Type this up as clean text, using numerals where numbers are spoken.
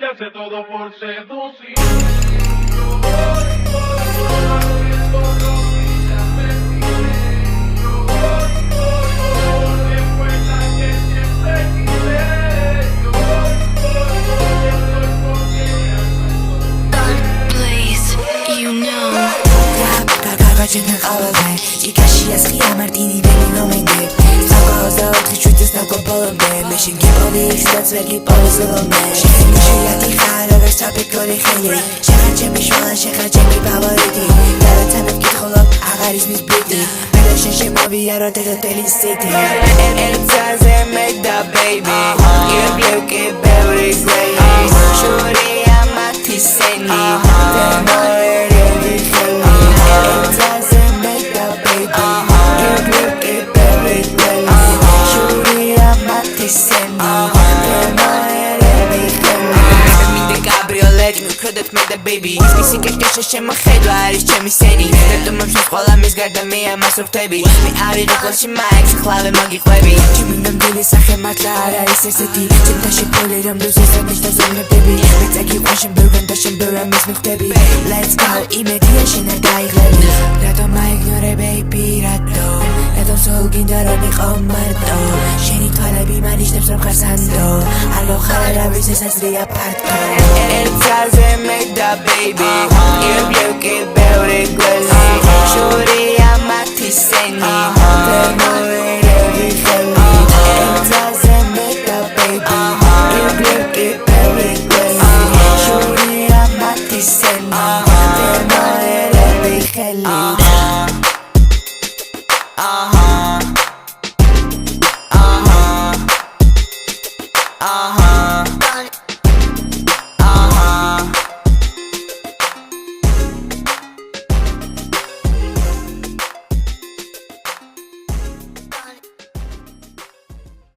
ella hace todo por seducir. Ջնա խավալվեն Իկաշի ես խիամարտինի բեմի նոմենգե Սակահոզա օգտի չույցես նավկո բոլոմբեմ Մեշին գիպովի իքստած վերգի պարոզոլոմեն Շեխենի շույատի խարովեր սապիկ գոլի խելի Շեխար չեմի շոլան շեխար չեմի բավարիդի Լարացանով կիտ խոլով աղարիզմիս բրիտի Մելաշեն շեմովի արոտեղը տելի սիթի Էրցազ է մեգդա բեյբի Իբ լուկի բևրի զլեյի Շուրի ամաթի սենի Դեմորեր էվի խելի Crudit me the baby Spisi que შემო ხედვა არის ჩემი სენი Რეტო მომშოს ყველა მის გარდა მე ამას ვხვდები მე არის რეკლამში მაიქს ხლავე მოგიყვები ჩემი ნამდვილი სახე მართლა არ არის ესეთი ჩემთაში ფოლი რომ დუზის ამის დაზომნებდები მე წაგიყვან შენ ბევრგან და შენ ბევრ ამის მივხვდები Let's go იმედია შენ არ დაიღლები რატომ მაიგნორე baby რატო რატომ სულ გინდა რომ იყო მარტო შენი თვალები მანიშნებს რომ ხარ სანდო არ გავხარ არავის ეს აზრია ფართო ერთაზე მე და baby If you get better, good. Shorty, I'm at the same.